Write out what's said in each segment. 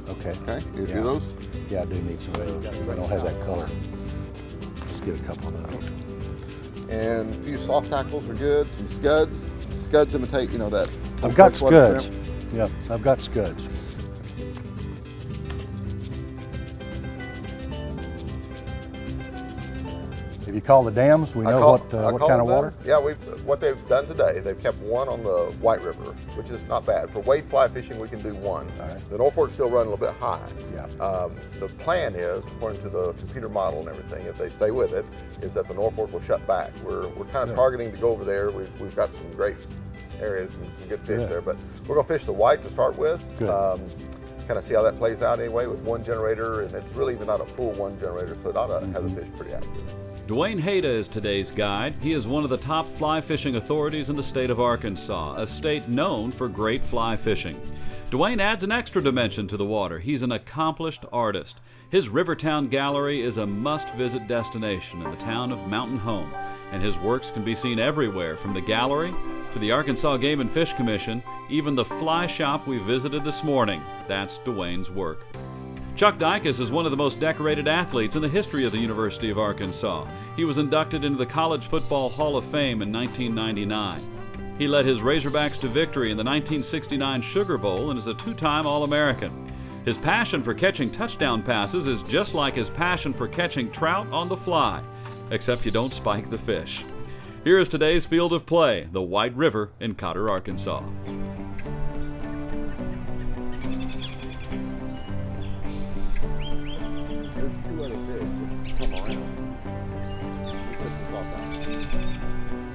Okay, you Yeah. do those? Yeah, I do need some of those. I don't have that color. Let's get a couple of those. And a few soft tackles are good, some scuds. Scuds imitate, you know, that. I've got freshwater scuds. shrimp. Yep, I've got scuds. If you call the dams, we know what kind of water? Yeah, what they've done today, they've kept one on the White River, which is not bad. For wade fly fishing, we can do one. All right. The North Fork's still running a little bit high. Yeah. The plan is, according to the computer model and everything, if they stay with it, is that the North Fork will shut back. We're kind of targeting to go over there. We've got some great areas and some good fish there, but we're gonna fish the white to start with. Good. Kind of see how that plays out anyway with one generator, and it's really even not a full one generator, so it ought to have the fish pretty active. Dwayne Hayda is today's guide. He is one of the top fly fishing authorities in the state of Arkansas, a state known for great fly fishing. Dwayne adds an extra dimension to the water. He's an accomplished artist. His Rivertown Gallery is a must-visit destination in the town of Mountain Home, and his works can be seen everywhere, from the gallery to the Arkansas Game and Fish Commission, even the fly shop we visited this morning. That's Dwayne's work. Chuck Dicus is one of the most decorated athletes in the history of the University of Arkansas. He was inducted into the College Football Hall of Fame in 1999. He led his Razorbacks to victory in the 1969 Sugar Bowl and is a two-time All-American. His passion for catching touchdown passes is just like his passion for catching trout on the fly, except you don't spike the fish. Here is today's field of play, the White River in Cotter, Arkansas. There's two other fish that come around. You put this off out.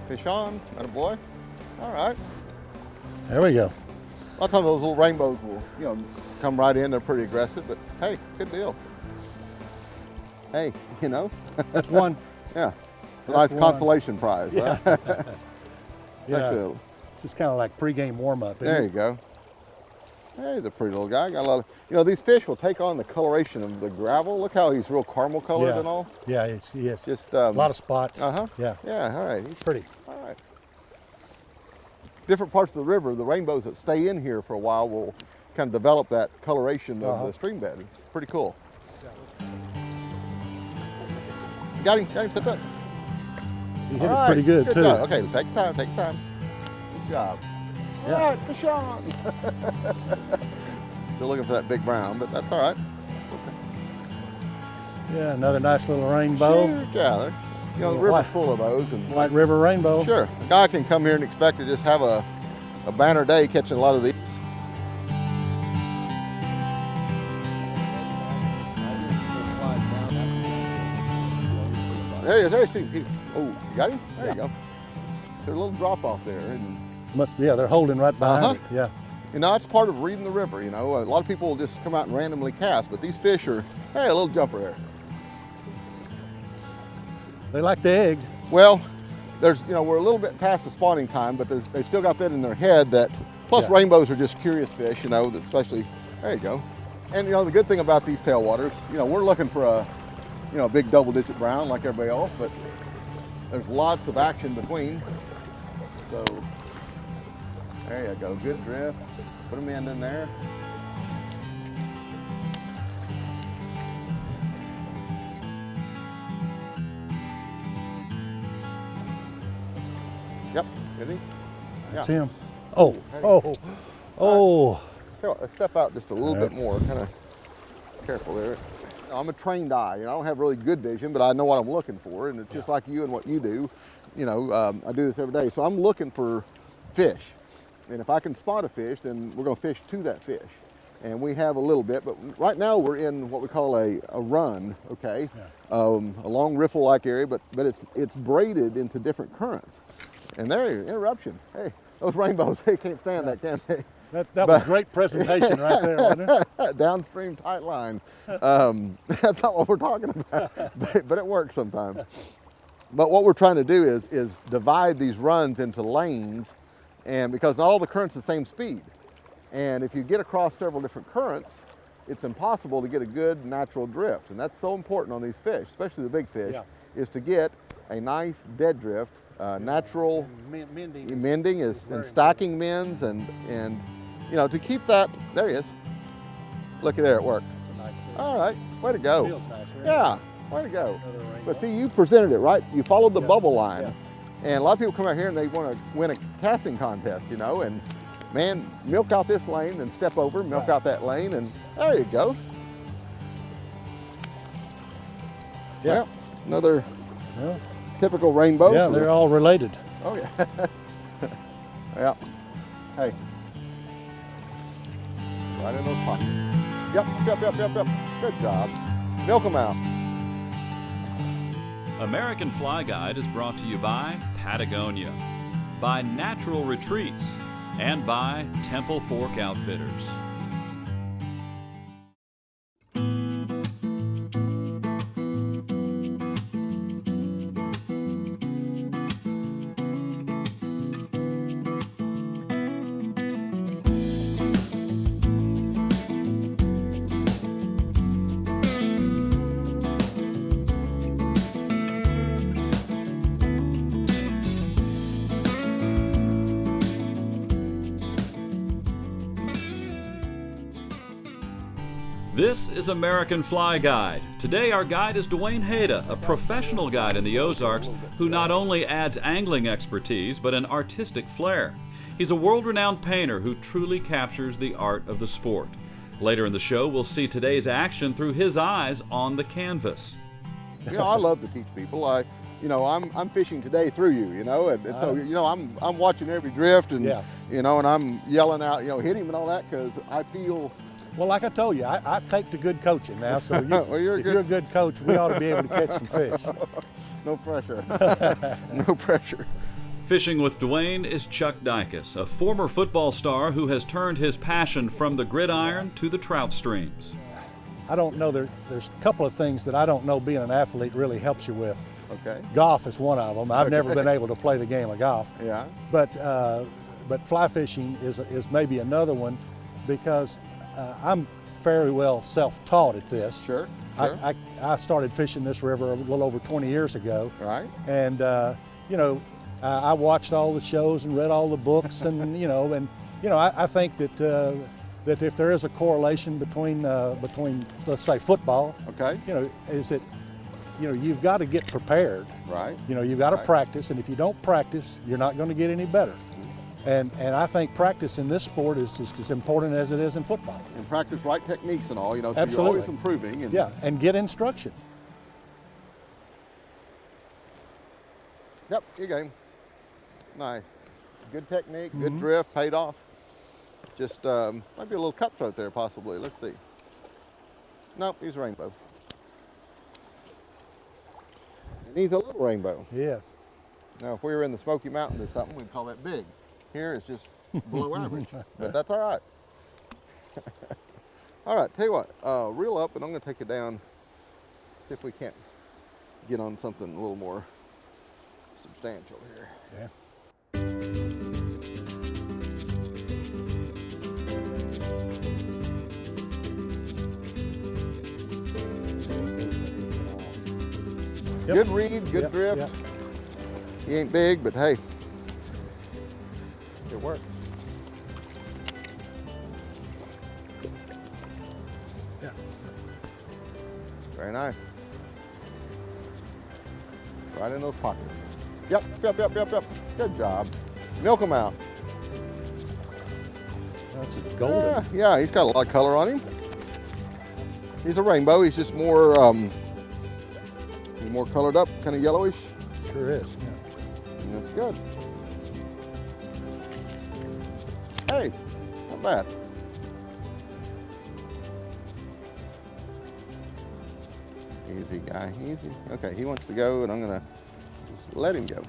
Fish on, attaboy. All right. There we go. A lot of times those little rainbows will, you know, come right in. They're pretty aggressive, but hey, good deal. Hey, you know. That's one. Yeah. It's a That's nice one. consolation prize. Yeah. Huh? Yeah. Actually, It's just kind of like pregame warm-up. isn't there it? you go. Hey, he's a pretty little guy. Got a lot of, you know, these fish will take on the coloration of the gravel. Look how he's real caramel colored Yeah. and all. Yeah, he is. Just A lot of spots. Uh-huh. Yeah, Yeah, all right. He's pretty. all right. Different parts of the river, the rainbows that stay in here for a while will kind of develop that coloration of the stream bed. It's pretty cool. Got him set up. He hit All it right, pretty good, too. job. Okay, take your time, take your time. Good job. Yeah. All right, fish on. Still looking for that big brown, but that's all right. Yeah, another nice little rainbow. Sure, yeah, you know, the Little river's white- full of those. And White River rainbow. sure, a guy can come here and expect to just have a banner day catching a lot of these. There he is, there he is. Oh, you got him? There you go. There's a little drop off there. And, Yeah, they're holding right behind Uh-huh. it. Yeah. you know, it's part of reading the river, you know. A lot of people will just come out and randomly cast, but these fish are, hey, a little jumper there. They like the egg. Well, there's, you know, we're a little bit past the spawning time, but they've still got that in their head that, plus Yeah. rainbows are just curious fish, you know, that especially, there you go. And, you know, the good thing about these tailwaters, you know, we're looking for a, you know, a big double-digit brown like everybody else, but there's lots of action between. So, there you go, good drift. Put them in there. Yep, is he? That's Yeah. him. Oh, Hey. oh. Let's step out just a little bit more, kind of careful there. I'm a trained eye, you know, I don't have really good vision, but I know what I'm looking for, and it's just like you and what you do. You know, I do this every day, so I'm looking for fish. And if I can spot a fish, then we're gonna fish to that fish. And we have a little bit, but right now we're in what we call a run, okay? A long riffle-like area, but it's braided into different currents. And there, interruption. Hey, those rainbows, they can't stand that, can they? That was great presentation right there, wasn't it? Downstream tight line. That's not what we're talking about, but it works sometimes. But what we're trying to do is divide these runs into lanes, and because not all the currents are the same speed. And if you get across several different currents, it's impossible to get a good natural drift. And that's so important on these fish, especially the big fish, is to get a nice dead drift, natural mending and stacking mends, and you know, to keep that. There he is. Looky there, it worked. That's a nice fish. All right, way to go. Feels nice, right? Yeah, way to go. But see, you presented it right. You followed the bubble line, and a lot of people come out here and they want to win a casting contest, you know, and man, milk out this lane, then step over, milk out that lane, and there you go. Yeah. Well, another typical rainbow. Yeah, they're all related. Oh yeah. Yeah. Hey. Right in those pockets. Yep. Good job. Milk them out. American Fly Guide is brought to you by Patagonia, by Natural Retreats, and by Temple Fork Outfitters. This is American Fly Guide. Today our guide is Dwayne Hayda, a professional guide in the Ozarks who not only adds angling expertise but an artistic flair. He's a world-renowned painter who truly captures the art of the sport. Later in the show we'll see today's action through his eyes on the canvas. You know, I love to teach people. I'm fishing today through you, you know, and so, you know, I'm watching every drift, and you know, and I'm yelling out, you know, hit him and all that, because I feel. Well, like I told you, I take the good coaching now, so you, well, you're No pressure. No pressure. Fishing with Dwayne is Chuck Dicus, a former football star who has turned his passion from the gridiron to the trout streams. I don't know, there's a couple of things that I don't know being an athlete really helps you with. Okay. Golf is one of them. I've never been able to play the game of golf. Yeah. But fly fishing is maybe another one, because I'm fairly well self-taught at this. Sure. I started fishing this river a little over 20 years ago. Right. And you know, I watched all the shows and read all the books, and I think that if there is a correlation between let's say football, okay, you know, is that, you know, you've got to get prepared. Right. You know, you've got to practice, and if you don't practice, you're not going to get any better. And I think practice in this sport is just as important as it is in football. And practice right techniques and all, you know, so Absolutely. you're always improving. And and get instruction. Yep, your game. Nice. Good technique, good drift, paid off. Just might be a little cutthroat there possibly. Let's see. Nope, he's a rainbow. And he's a little rainbow. Yes. Now, if we were in the Smoky Mountains or something, we'd call that big. Here it's just below average, but that's all right. All right, tell you what, reel up, and I'm going to take you down, see if we can't get on something a little more substantial here. Yeah. Yep. Good read, good drift. Yep. He ain't big, but hey, it worked. Yeah. Very nice. Right in those pockets. Yep. Good job. Milk them out. That's a golden. Yeah, he's got a lot of color on him. He's a rainbow. He's just more, he's more colored up, kind of yellowish. Sure is. Yeah. And that's good. Hey, not bad. Easy guy, easy. Okay, he wants to go, and I'm gonna just let him go.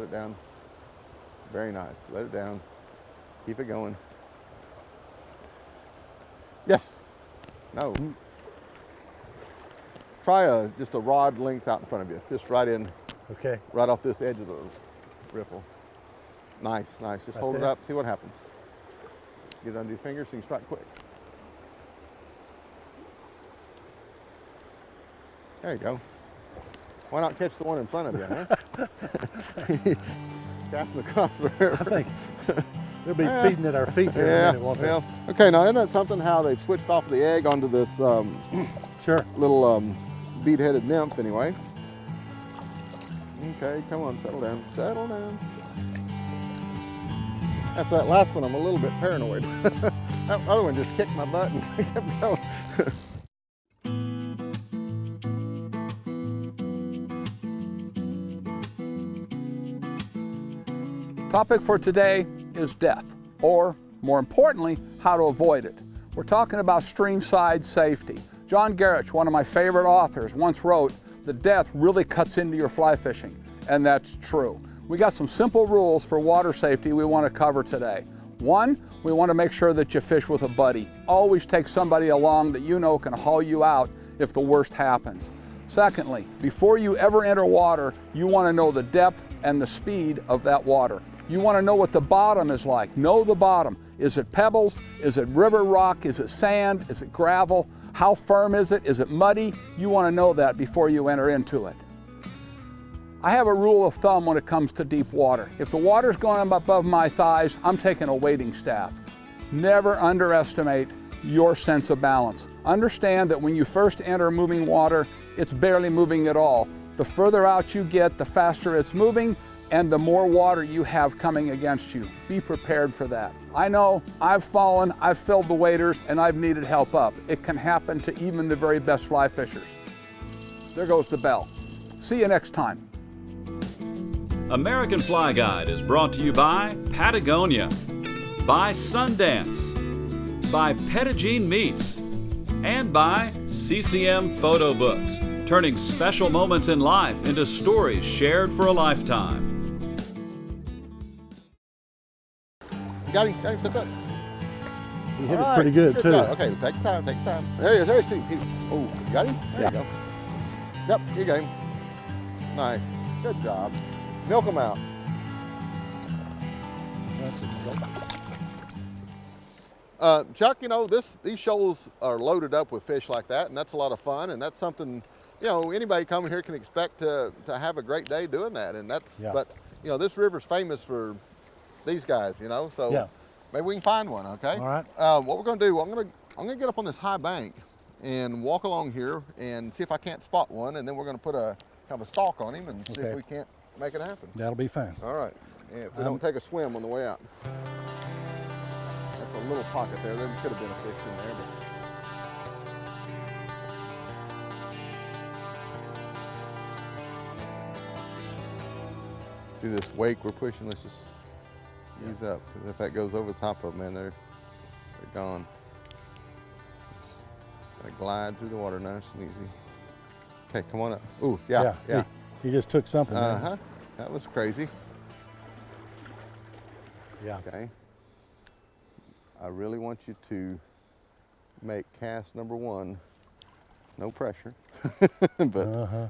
Let it down. Very nice. Let it down. Keep it going. Yes. No. Try just a rod length out in front of you. Just right in, Okay. right off this edge of the riffle. Nice, nice. Just Right hold it there? up, see what happens. Get it under your fingers so you can strike quick. There you go. Why not catch the one in front of you, huh? Casting across the river. I think they'll be feeding at our feet here in a minute, won't they? yeah. Okay, now isn't that something how they've switched off the egg onto this Sure. little bead-headed nymph anyway? Okay, come on, settle down. Settle down. After that last one, I'm a little bit paranoid. That other one just kicked my butt and kept going. Topic for today is death, or more importantly, how to avoid it. We're talking about streamside safety. John Garrett, one of my favorite authors, once wrote that death really cuts into your fly fishing, and that's true. We got some simple rules for water safety we want to cover today. One, we want to make sure that you fish with a buddy. Always take somebody along that you know can haul you out if the worst happens. Secondly, before you ever enter water, you want to know the depth and the speed of that water. You want to know what the bottom is like. Know the bottom. Is it pebbles? Is it river rock? Is it sand? Is it gravel? How firm is it? Is it muddy? You want to know that before you enter into it. I have a rule of thumb when it comes to deep water. If the water's going up above my thighs, I'm taking a wading staff. Never underestimate your sense of balance. Understand that when you first enter moving water, it's barely moving at all. The further out you get, the faster it's moving, and the more water you have coming against you. Be prepared for that. I know I've fallen, I've filled the waders, and I've needed help up. It can happen to even the very best fly fishers. There goes the bell. See you next time. American Fly Guide is brought to you by Patagonia, by Sundance, by Pettigene Meats, and by CCM Photo Books, turning special moments in life into stories shared for a lifetime. Got him, sit back. He hit All it right, pretty good too. job. Okay, take time, take time. There he is, there he is. Oh, you got him? There you go. Yep, you got him. Nice, good job. Milk him out. That's it. Chuck, you know, these shoals are loaded up with fish like that, and that's a lot of fun, and that's something, you know, anybody coming here can expect to have a great day doing that, and that's, Yeah. but, you know, this river's famous for these guys, you know, so Yeah. maybe we can find one, okay? All right. What we're gonna do, I'm gonna get up on this high bank and walk along here and see if I can't spot one, and then we're gonna put a kind of a stalk on him and see Okay. if we can't make it happen. That'll be fine. All right, yeah, if we don't take a swim on the way out. That's a little pocket there. There could have been a fish in there, but. See this wake we're pushing? Let's just ease up, because if that goes over the top of them, man, they're gone. Gotta glide through the water nice and easy. Okay, come on up. Ooh, yeah. He just took something. there. Uh-huh. That was crazy. Yeah. Okay. I really want you to make cast number one. No pressure, but Uh-huh.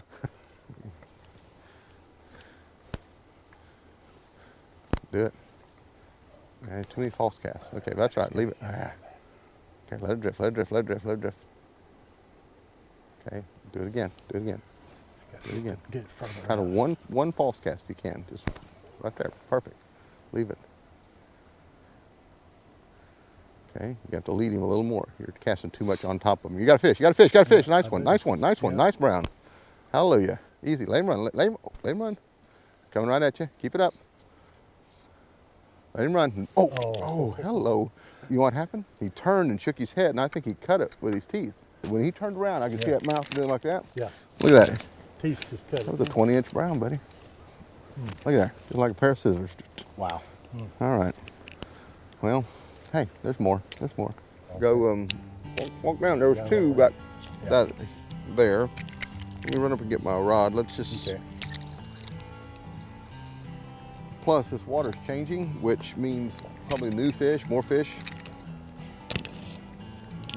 do it. Okay, too many false casts. Okay, that's right. Leave it. Ah. Okay, let it drift. Let it drift. Let it drift. Let it drift. Okay, do it again. Do it again. Do it again. Get it further Kind out. of one false cast if you can. Just right there. Perfect. Leave it. Okay, you have to lead him a little more. You're casting too much on top of him. You got a fish. You got a fish. You got a fish. Nice one. Nice one. Nice one. Nice brown. Hallelujah. Easy. Let him run. Let him run. Coming right at you. Keep it up. Let him run. Oh, hello. You know what happened? He turned and shook his head, and I think he cut it with his teeth. When he turned around, I could see that mouth doing like that. Yeah. Look at that. Teeth just cut That it. was a 20-inch brown, buddy. Look at that. Just like a pair of scissors. Wow. All right. Well, hey, there's more. There's more. Go walk down. There was two back that there. Let me run up and get my rod. Let's just. Okay. Plus this water's changing, which means probably new fish, more fish.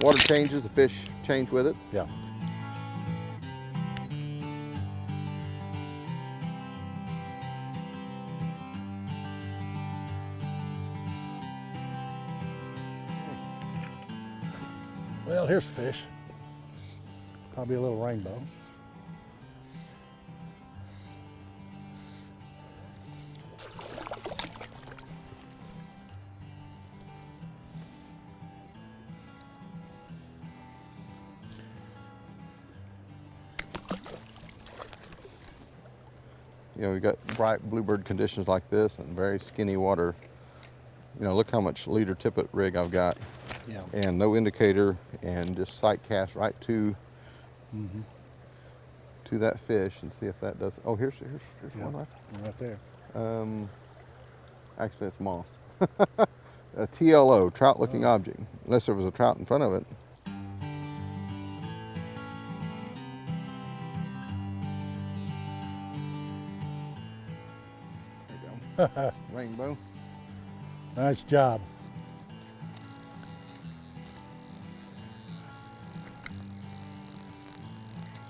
Water changes, the fish change with it. Yeah. Well, here's a fish. Probably a little rainbow. You know, we got bright bluebird conditions like this and very skinny water. You know, look how much leader tippet rig I've got. Yeah. And no indicator, and just sight cast right to that fish and see if that does. Oh, here's Yeah. one Right there. Actually, it's moss. A TLO, trout-looking object, unless there was a trout in front of it. There you go. Rainbow. Nice job.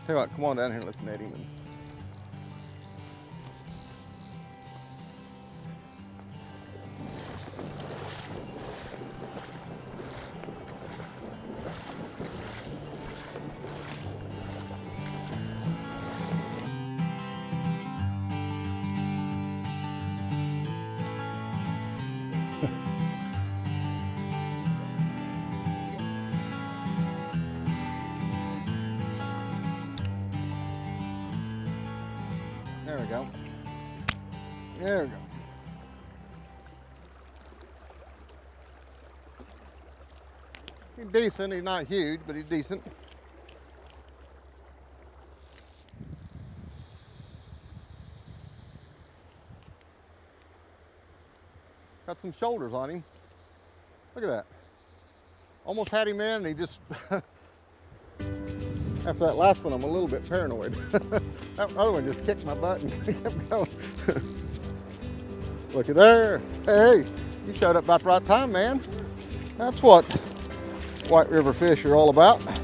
Tell you what, come on down here and let's net him. There we go. There we go. He's decent. He's not huge, but he's decent. Got some shoulders on him. Look at that. Almost had him in, and he just after that last one, I'm a little bit paranoid. That other one just kicked my butt and kept going. Look at there. Hey, you showed up about the right time, man. That's what White River fish are all about. That's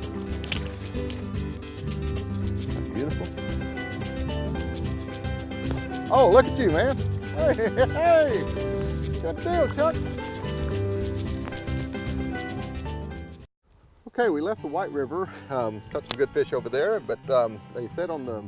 beautiful. Oh, look at you, man. Hey, good deal, Chuck. Okay, we left the White River, caught some good fish over there, but they said on the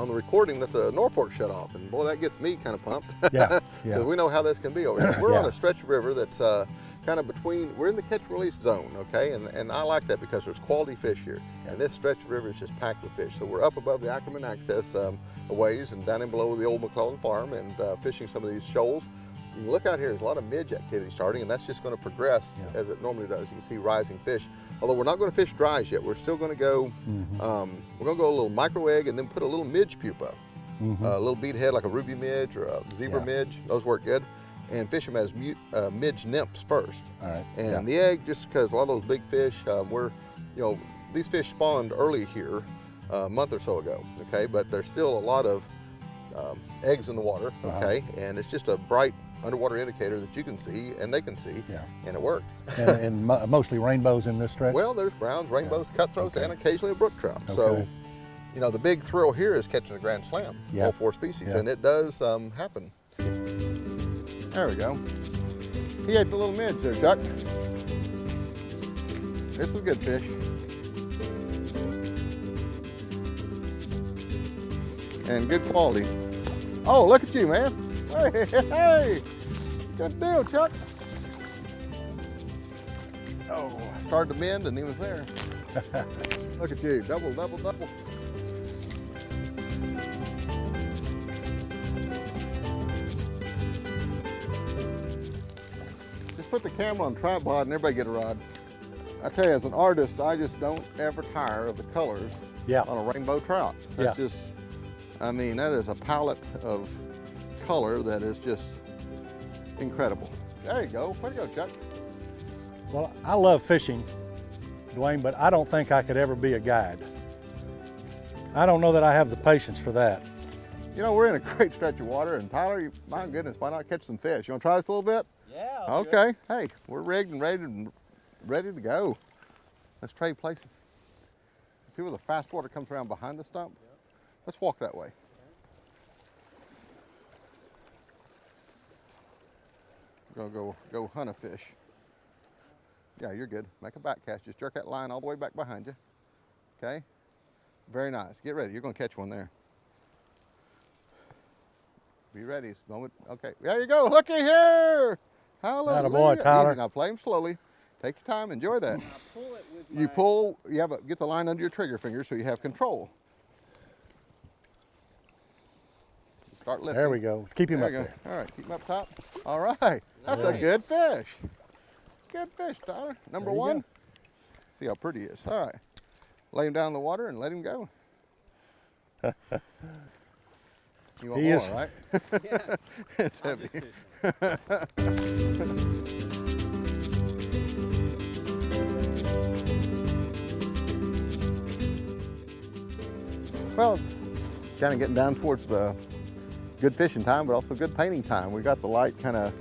recording that the Norfolk shut off, and boy, that gets me kind of pumped. Yeah, Because we know how this can be over here. We're Yeah. on a stretch of river that's kind of between, we're in the catch-release zone, okay? And I like that because there's quality fish here. Yeah. And this stretch of river is just packed with fish. So we're up above the Ackerman Access a ways and down in below the old McClellan Farm and fishing some of these shoals. You can look out here, there's a lot of midge activity starting, and that's just going to progress as it normally does. You can see rising fish. Although we're not going to fish dries yet, we're still going to go, we're going to go a little micro egg and then put a little midge pupa. A little bead head like a ruby midge or a zebra midge, those work good. And fish them as midge nymphs first. All right. And the egg, just because a lot of those big fish, these fish spawned early here a month or so ago, okay? But there's still a lot of eggs in the water, okay? And it's just a bright underwater indicator that you can see and they can see, and it works. and mostly rainbows in this stretch? Well, there's browns, rainbows, cutthroats, and occasionally a brook trout. Okay. So, you know, the big thrill here is catching a grand slam, all 4 species, and it does happen. There we go. He ate the little midge there, Chuck. This is good fish. And good quality. Oh, look at you, man. Hey, good deal, Chuck. Oh, started to bend and he was there. Look at you, double, double, double. Just put the camera on tripod and everybody get a rod. I tell you, as an artist, I just don't ever tire of the colors on a rainbow trout. That's just, I mean, that is a palette of color that is just incredible. There you go. Way to go, Chuck. Well, I love fishing, Dwayne, but I don't think I could ever be a guide. I don't know that I have the patience for that. You know, we're in a great stretch of water, and Tyler, my goodness, why not catch some fish? You want to try this a little bit? Yeah. Okay. Hey, we're rigged and ready to go. Let's trade places. See where the fast water comes around behind the stump? Yep. Let's walk that way. Go hunt a fish. Yeah, you're good. Make a back cast. Just jerk that line all the way back behind you. Okay? Very nice. Get ready. You're going to catch one there. Be ready. It's the moment. Okay. There you go. Looky here. Hallelujah. Attaboy, Tyler. Easy. Now play him slowly. Take your time. Enjoy that. Pull it with You pull. Get the line under your trigger finger so you have control. Start lifting. There we go. Keep him up there. All right. Keep him up top. All right. That's a good fish. Good fish, Tyler. Number There you one. go. See how pretty he is. All right. Lay him down in the water and let him go. You want He more, is- right? Yeah. It's I'm heavy. just fishing. Well, it's kind of getting down towards the good fishing time, but also good painting time. We got the light kind of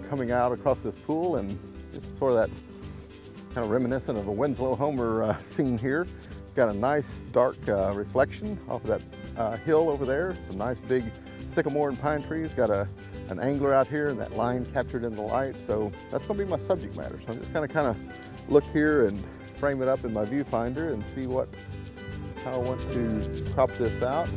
coming out across this pool, and it's sort of that kind of reminiscent of a Winslow Homer scene here. Got a nice dark reflection off of that hill over there. Some nice big sycamore and pine trees. Got an angler out here and that line captured in the light. So that's gonna be my subject matter. So I'm just gonna kind of look here and frame it up in my viewfinder and see how I want to crop this out.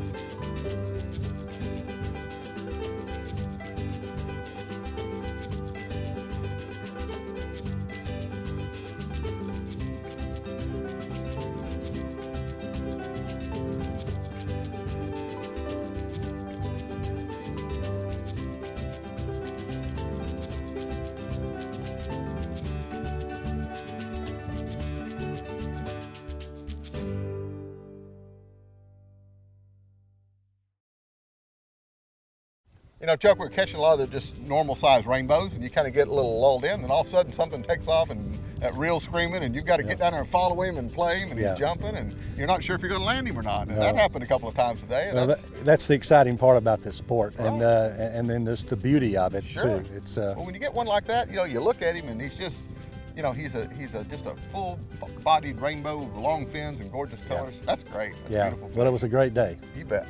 You know, Chuck, we're catching a lot of the just normal sized rainbows, and you kind of get a little lulled in, and all of a sudden something takes off and that reel's screaming, and you've got to get down there and follow him and play him, and Yeah. he's jumping, and you're not sure if you're going to land him or not. And No. that happened a couple of times today. And Well, that's the exciting part about this sport, and then there's the beauty of it Sure. too. It's well, when you get one like that, you know, you look at him, and he's just, you know, he's just a full-bodied rainbow with long fins and gorgeous colors. That's great. That's yeah. beautiful. Well, it was a great day. You bet.